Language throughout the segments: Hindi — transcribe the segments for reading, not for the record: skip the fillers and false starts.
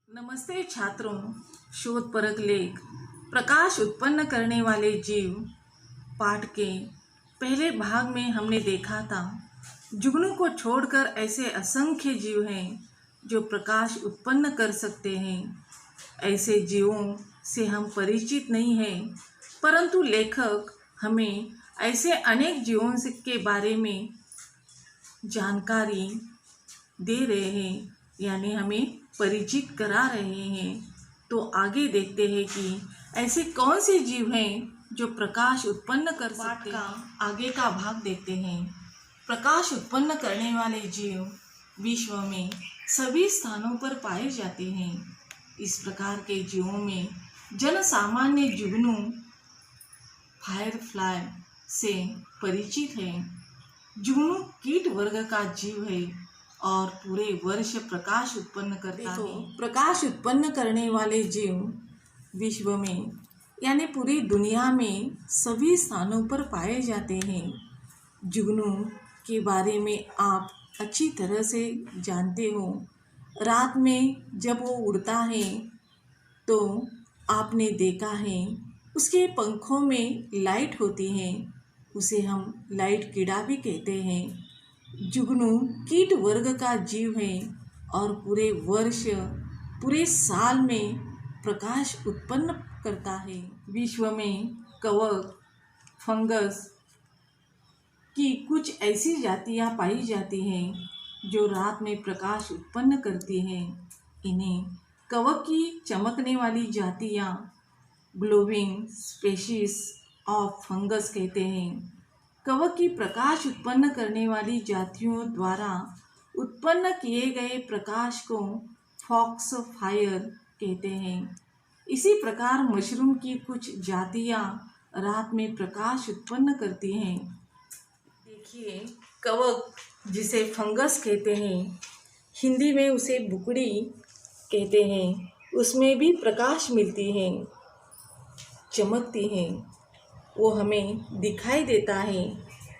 नमस्ते छात्रों। शोधपरक लेख प्रकाश उत्पन्न करने वाले जीव पाठ के पहले भाग में हमने देखा था जुगनू को छोड़कर ऐसे असंख्य जीव हैं जो प्रकाश उत्पन्न कर सकते हैं। ऐसे जीवों से हम परिचित नहीं हैं, परंतु लेखक हमें ऐसे अनेक जीवों के बारे में जानकारी दे रहे हैं, यानी हमें परिचित करा रहे हैं। तो आगे देखते हैं कि ऐसे कौन से जीव हैं जो प्रकाश उत्पन्न कर सकते हैं। आगे का भाग देखते हैं। प्रकाश उत्पन्न करने वाले जीव विश्व में सभी स्थानों पर पाए जाते हैं। इस प्रकार के जीवों में जनसामान्य जुगनू फायरफ्लाई से परिचित है। जुगनू कीट वर्ग का जीव है और पूरे वर्ष प्रकाश उत्पन्न करता है। प्रकाश उत्पन्न करने वाले जीव विश्व में यानी पूरी दुनिया में सभी स्थानों पर पाए जाते हैं। जुगनू के बारे में आप अच्छी तरह से जानते हो। रात में जब वो उड़ता है तो आपने देखा है उसके पंखों में लाइट होती है, उसे हम लाइट कीड़ा भी कहते हैं। जुगनू कीट वर्ग का जीव है और पूरे वर्ष पूरे साल में प्रकाश उत्पन्न करता है। विश्व में कवक फंगस की कुछ ऐसी जातियां पाई जाती हैं जो रात में प्रकाश उत्पन्न करती हैं। इन्हें कवक की चमकने वाली जातियां ग्लोविंग स्पीशीज ऑफ फंगस कहते हैं। कवक की प्रकाश उत्पन्न करने वाली जातियों द्वारा उत्पन्न किए गए प्रकाश को फॉक्स फायर कहते हैं। इसी प्रकार मशरूम की कुछ जातियां रात में प्रकाश उत्पन्न करती हैं। देखिए, कवक जिसे फंगस कहते हैं, हिंदी में उसे बुकड़ी कहते हैं, उसमें भी प्रकाश मिलती है, चमकती है, वो हमें दिखाई देता है।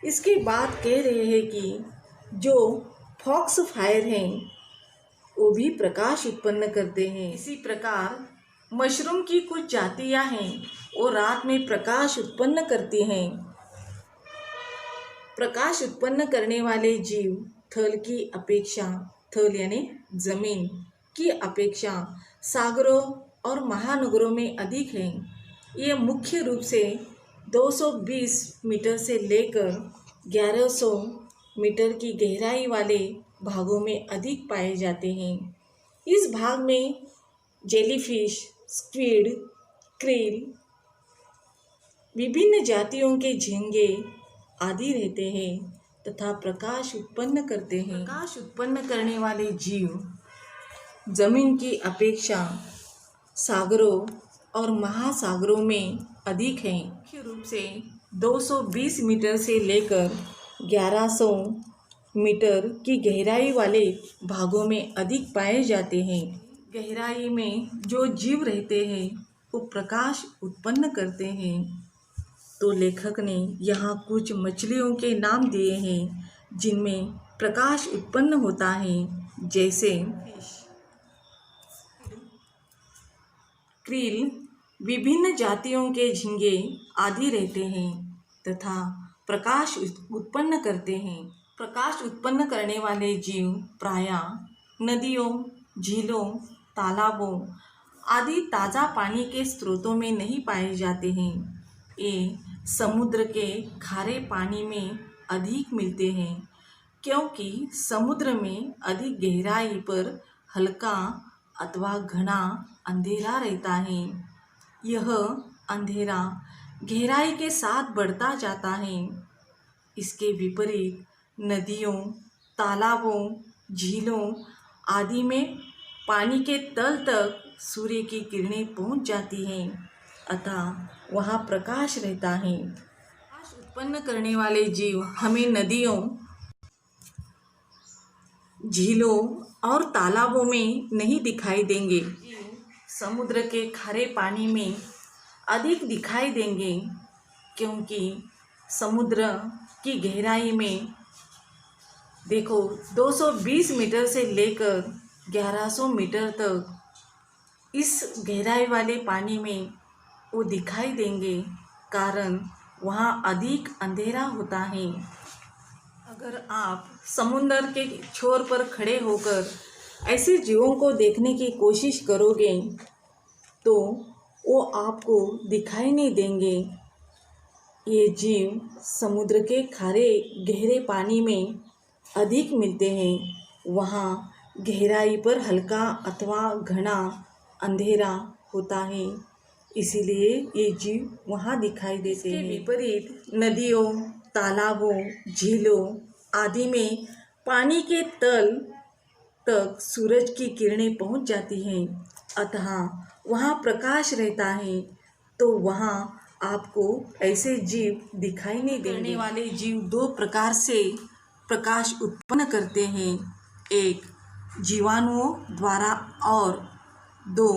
इसके बाद कह रहे हैं कि जो फॉक्स फायर हैं वो भी प्रकाश उत्पन्न करते हैं। इसी प्रकार मशरूम की कुछ जातियां हैं वो रात में प्रकाश उत्पन्न करती हैं। प्रकाश उत्पन्न करने वाले जीव थल की अपेक्षा, थल यानी जमीन की अपेक्षा सागरों और महानगरों में अधिक हैं। ये मुख्य रूप से 220 मीटर से लेकर 1100 मीटर की गहराई वाले भागों में अधिक पाए जाते हैं। इस भाग में जेलीफिश, स्क्विड, क्रिल, विभिन्न जातियों के झींगे आदि रहते हैं तथा प्रकाश उत्पन्न करते हैं। प्रकाश उत्पन्न करने वाले जीव जमीन की अपेक्षा सागरों और महासागरों में अधिक हैं। मुख्य रूप से 220 मीटर से लेकर 1100 मीटर की गहराई वाले भागों में अधिक पाए जाते हैं। गहराई में जो जीव रहते हैं वो प्रकाश उत्पन्न करते हैं। तो लेखक ने यहाँ कुछ मछलियों के नाम दिए हैं जिनमें प्रकाश उत्पन्न होता है, जैसे क्रिल, विभिन्न जातियों के झींगे आदि रहते हैं तथा प्रकाश उत्पन्न करते हैं। प्रकाश उत्पन्न करने वाले जीव प्रायः नदियों, झीलों, तालाबों आदि ताज़ा पानी के स्रोतों में नहीं पाए जाते हैं। ये समुद्र के खारे पानी में अधिक मिलते हैं क्योंकि समुद्र में अधिक गहराई पर हल्का अथवा घना अंधेरा रहता है। यह अंधेरा गहराई के साथ बढ़ता जाता है। इसके विपरीत नदियों, तालाबों, झीलों आदि में पानी के तल तक सूर्य की किरणें पहुंच जाती हैं, अतः वहाँ प्रकाश रहता है। प्रकाश उत्पन्न करने वाले जीव हमें नदियों, झीलों और तालाबों में नहीं दिखाई देंगे। समुद्र के खारे पानी में अधिक दिखाई देंगे क्योंकि समुद्र की गहराई में देखो 220 मीटर से लेकर 1100 मीटर तक इस गहराई वाले पानी में वो दिखाई देंगे, कारण वहाँ अधिक अंधेरा होता है। अगर आप समुंदर के छोर पर खड़े होकर ऐसे जीवों को देखने की कोशिश करोगे तो वो आपको दिखाई नहीं देंगे। ये जीव समुद्र के खारे गहरे पानी में अधिक मिलते हैं। वहाँ गहराई पर हल्का अथवा घना अंधेरा होता है, इसीलिए ये जीव वहाँ दिखाई देते हैं। विपरीत नदियों, तालाबों, झीलों आदि में पानी के तल तक सूरज की किरणें पहुँच जाती हैं, अतः वहाँ प्रकाश रहता है, तो वहाँ आपको ऐसे जीव दिखाई नहीं देंगे। करने वाले जीव दो प्रकार से प्रकाश उत्पन्न करते हैं, एक जीवाणुओं द्वारा और दो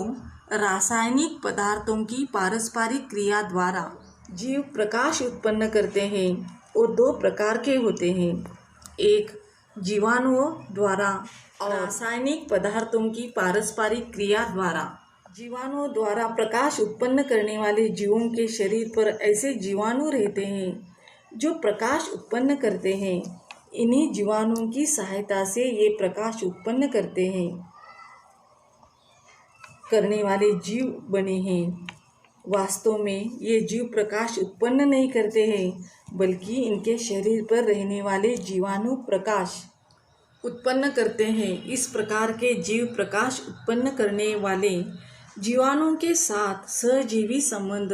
रासायनिक पदार्थों की पारस्परिक क्रिया द्वारा। जीव प्रकाश उत्पन्न करते हैं वो दो प्रकार के होते हैं, एक जीवाणुओं द्वारा और रासायनिक पदार्थों की पारस्परिक क्रिया द्वारा। जीवाणुओं द्वारा प्रकाश उत्पन्न करने वाले जीवों के शरीर पर ऐसे जीवाणु रहते हैं जो प्रकाश उत्पन्न करते हैं। इन्हीं जीवाणुओं की सहायता से ये प्रकाश उत्पन्न करने वाले जीव बने हैं। वास्तव में ये जीव प्रकाश उत्पन्न नहीं करते हैं, बल्कि इनके शरीर पर रहने वाले जीवाणु प्रकाश उत्पन्न करते हैं। इस प्रकार के जीव प्रकाश उत्पन्न करने वाले जीवाणुओं के साथ सहजीवी संबंध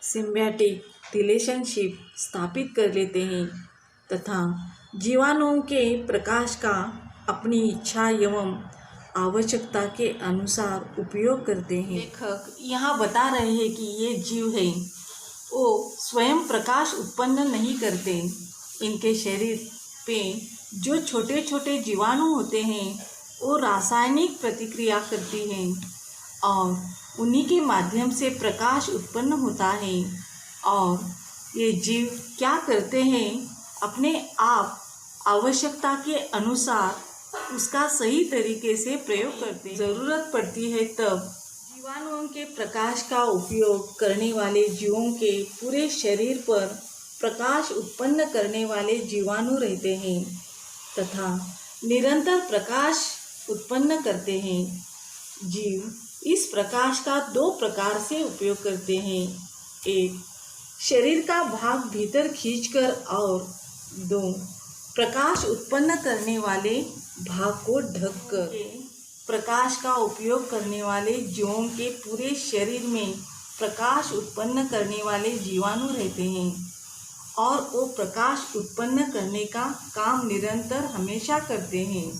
सिम्बायोटिक रिलेशनशिप स्थापित कर लेते हैं तथा जीवाणुओं के प्रकाश का अपनी इच्छा एवं आवश्यकता के अनुसार उपयोग करते हैं। लेखक यहाँ बता रहे हैं कि ये जीव है वो स्वयं प्रकाश उत्पन्न नहीं करते। इनके शरीर पे जो छोटे छोटे जीवाणु होते हैं वो रासायनिक प्रतिक्रिया करती हैं और उन्हीं के माध्यम से प्रकाश उत्पन्न होता है। और ये जीव क्या करते हैं, अपने आप आवश्यकता के अनुसार उसका सही तरीके से प्रयोग करते हैं। ज़रूरत पड़ती है तब जीवाणुओं के प्रकाश का उपयोग करने वाले जीवों के पूरे शरीर पर प्रकाश उत्पन्न करने वाले जीवाणु रहते हैं तथा निरंतर प्रकाश उत्पन्न करते हैं। जीव इस प्रकाश का दो प्रकार से उपयोग करते हैं, एक शरीर का भाग भीतर खींचकर और दो प्रकाश उत्पन्न करने वाले भाग को ढककर। प्रकाश का उपयोग करने वाले जीवों के पूरे शरीर में प्रकाश उत्पन्न करने वाले जीवाणु रहते हैं और वो प्रकाश उत्पन्न करने का काम निरंतर हमेशा करते हैं।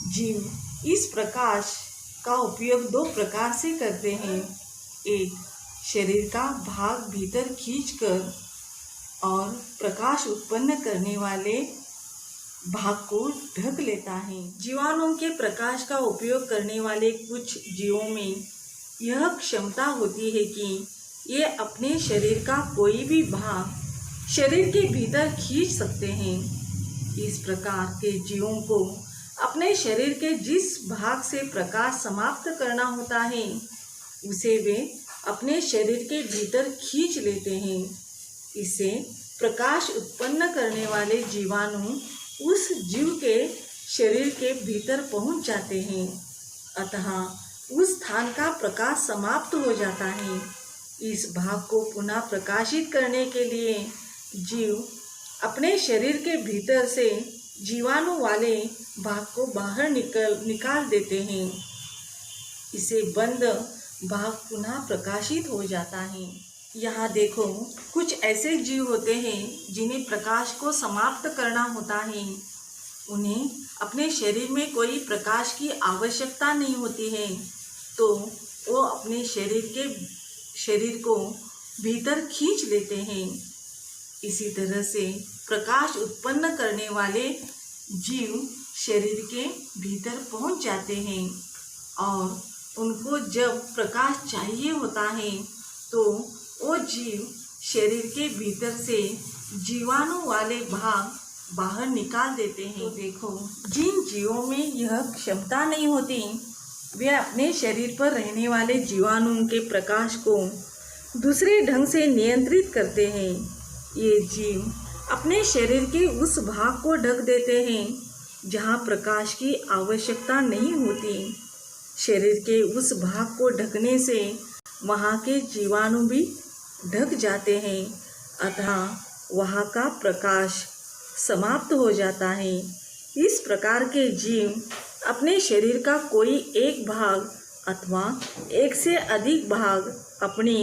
जीव इस प्रकाश का उपयोग दो प्रकार से करते हैं, एक शरीर का भाग भीतर खींचकर और प्रकाश उत्पन्न करने वाले भाग को ढक लेता है। जीवाणुओं के प्रकाश का उपयोग करने वाले कुछ जीवों में यह क्षमता होती है कि ये अपने शरीर का कोई भी भाग शरीर के भीतर खींच सकते हैं। इस प्रकार के जीवों को अपने शरीर के जिस भाग से प्रकाश समाप्त करना होता है उसे वे अपने शरीर के भीतर खींच लेते हैं। इससे प्रकाश उत्पन्न करने वाले जीवाणु उस जीव के शरीर के भीतर पहुंच जाते हैं, अतः उस स्थान का प्रकाश समाप्त हो जाता है। इस भाग को पुनः प्रकाशित करने के लिए जीव अपने शरीर के भीतर से जीवाणु वाले भाग को बाहर निकाल देते हैं। इसे बंद भाग पुनः प्रकाशित हो जाता है। यहाँ देखो, कुछ ऐसे जीव होते हैं जिन्हें प्रकाश को समाप्त करना होता है। उन्हें अपने शरीर में कोई प्रकाश की आवश्यकता नहीं होती है, तो वो अपने शरीर को भीतर खींच लेते हैं। इसी तरह से प्रकाश उत्पन्न करने वाले जीव शरीर के भीतर पहुंच जाते हैं और उनको जब प्रकाश चाहिए होता है तो वो जीव शरीर के भीतर से जीवाणु वाले भाग बाहर निकाल देते हैं। तो देखो, जिन जीवों में यह क्षमता नहीं होती वे अपने शरीर पर रहने वाले जीवाणुओं के प्रकाश को दूसरे ढंग से नियंत्रित करते हैं। ये जीव अपने शरीर के उस भाग को ढक देते हैं जहाँ प्रकाश की आवश्यकता नहीं होती। शरीर के उस भाग को ढकने से वहाँ के जीवाणु भी ढक जाते हैं, अतः वहाँ का प्रकाश समाप्त हो जाता है। इस प्रकार के जीव अपने शरीर का कोई एक भाग अथवा एक से अधिक भाग अपनी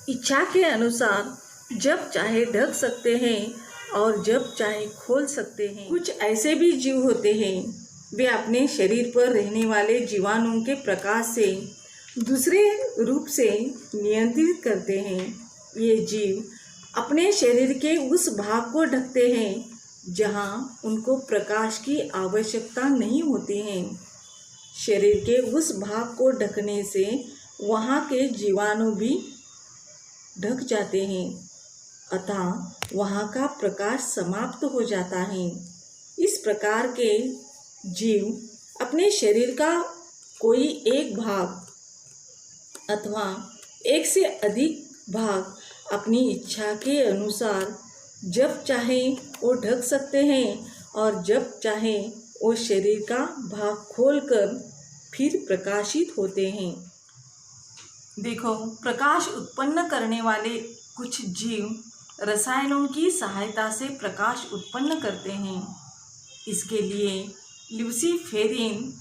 इच्छा के अनुसार जब चाहे ढक सकते हैं और जब चाहे खोल सकते हैं। कुछ ऐसे भी जीव होते हैं, वे अपने शरीर पर रहने वाले जीवाणुओं के प्रकाश से दूसरे रूप से नियंत्रित करते हैं। ये जीव अपने शरीर के उस भाग को ढकते हैं जहाँ उनको प्रकाश की आवश्यकता नहीं होती है। शरीर के उस भाग को ढकने से वहाँ के जीवाणु भी ढक जाते हैं, अतः वहाँ का प्रकाश समाप्त हो जाता है। इस प्रकार के जीव अपने शरीर का कोई एक भाग अथवा एक से अधिक भाग अपनी इच्छा के अनुसार जब चाहे वो ढक सकते हैं और जब चाहे वो शरीर का भाग खोलकर फिर प्रकाशित होते हैं। देखो, प्रकाश उत्पन्न करने वाले कुछ जीव रसायनों की सहायता से प्रकाश उत्पन्न करते हैं। इसके लिए ल्यूसीफेरिन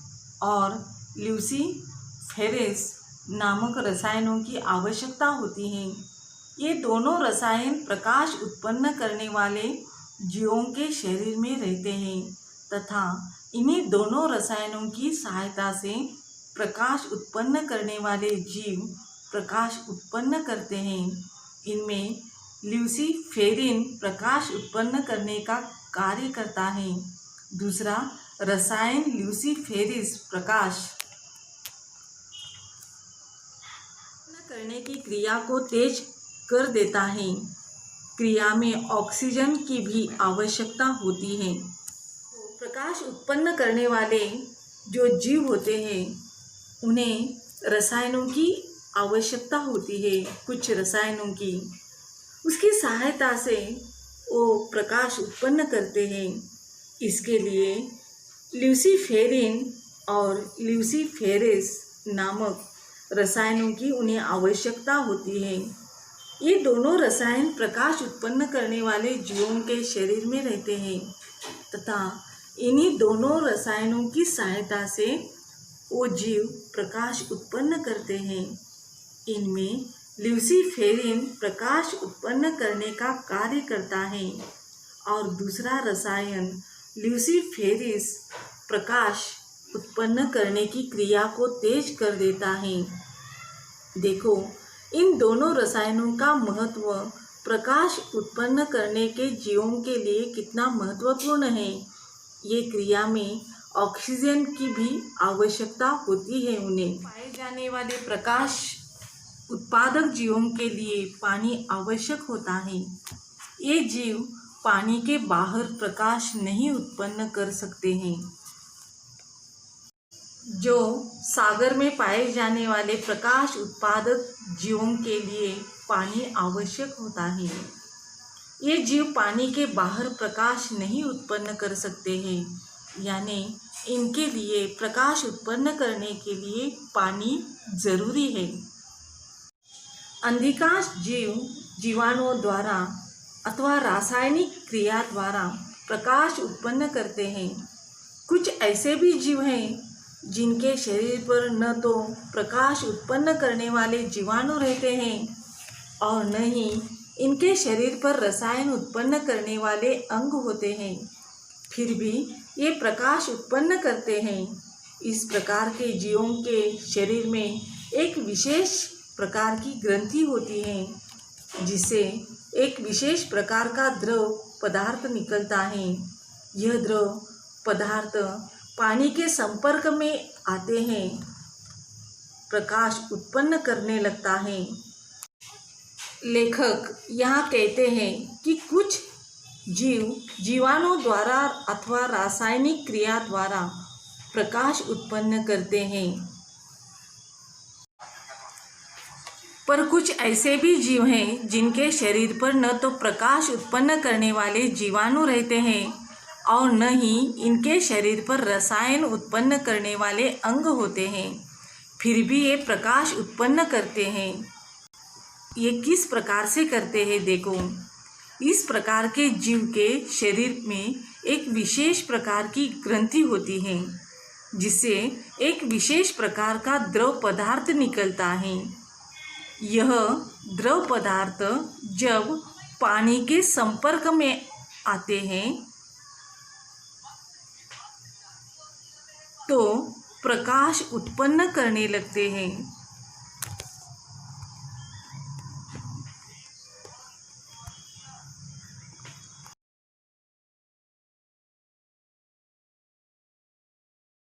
और ल्यूसीफेरेस नामक रसायनों की आवश्यकता होती है। ये दोनों रसायन प्रकाश उत्पन्न करने वाले जीवों के शरीर में रहते हैं तथा इन्हीं दोनों रसायनों की सहायता से प्रकाश उत्पन्न करने वाले जीव प्रकाश उत्पन्न करते हैं। इनमें ल्यूसीफेरिन प्रकाश उत्पन्न करने का कार्य करता है। दूसरा रसायन ल्यूसीफेरिस प्रकाश करने की क्रिया को तेज कर देता है। क्रिया में ऑक्सीजन की भी आवश्यकता होती है। प्रकाश उत्पन्न करने वाले जो जीव होते हैं उन्हें रसायनों की आवश्यकता होती है। कुछ रसायनों की उसकी सहायता से वो प्रकाश उत्पन्न करते हैं। इसके लिए ल्यूसीफेरिन और ल्यूसीफेरेस नामक रसायनों की उन्हें आवश्यकता होती है। ये दोनों रसायन प्रकाश उत्पन्न करने वाले जीवों के शरीर में रहते हैं तथा इन्हीं दोनों रसायनों की सहायता से वो जीव प्रकाश उत्पन्न करते हैं। इनमें ल्यूसीफेरिन प्रकाश उत्पन्न करने का कार्य करता है और दूसरा रसायन ल्यूसीफेरिस प्रकाश उत्पन्न करने की क्रिया को तेज कर देता है। देखो, इन दोनों रसायनों का महत्व प्रकाश उत्पन्न करने के जीवों के लिए कितना महत्वपूर्ण है। ये क्रिया में ऑक्सीजन की भी आवश्यकता होती है। उन्हें पाए जाने वाले प्रकाश उत्पादक जीवों के लिए पानी आवश्यक होता है। ये जीव पानी के बाहर प्रकाश नहीं उत्पन्न कर सकते हैं। जो सागर में पाए जाने वाले प्रकाश उत्पादक जीवों के लिए पानी आवश्यक होता है। ये जीव पानी के बाहर प्रकाश नहीं उत्पन्न कर सकते हैं, यानी इनके लिए प्रकाश उत्पन्न करने के लिए पानी जरूरी है। अधिकांश जीव जीवाणुओं द्वारा अथवा रासायनिक क्रिया द्वारा प्रकाश उत्पन्न करते हैं। कुछ ऐसे भी जीव हैं जिनके शरीर पर न तो प्रकाश उत्पन्न करने वाले जीवाणु रहते हैं और न ही इनके शरीर पर रसायन उत्पन्न करने वाले अंग होते हैं, फिर भी ये प्रकाश उत्पन्न करते हैं। इस प्रकार के जीवों के शरीर में एक विशेष प्रकार की ग्रंथि होती है जिससे एक विशेष प्रकार का द्रव पदार्थ निकलता है। यह द्रव पदार्थ पानी के संपर्क में आते हैं, प्रकाश उत्पन्न करने लगता है। लेखक यहाँ कहते हैं कि कुछ जीव जीवाणु द्वारा अथवा रासायनिक क्रिया द्वारा प्रकाश उत्पन्न करते हैं। पर कुछ ऐसे भी जीव हैं जिनके शरीर पर न तो प्रकाश उत्पन्न करने वाले जीवाणु रहते हैं और न ही इनके शरीर पर रसायन उत्पन्न करने वाले अंग होते हैं, फिर भी ये प्रकाश उत्पन्न करते हैं। ये किस प्रकार से करते हैं देखो। इस प्रकार के जीव के शरीर में एक विशेष प्रकार की ग्रंथि होती है जिससे एक विशेष प्रकार का द्रव पदार्थ निकलता है। यह द्रव पदार्थ जब पानी के संपर्क में आते हैं तो प्रकाश उत्पन्न करने लगते हैं।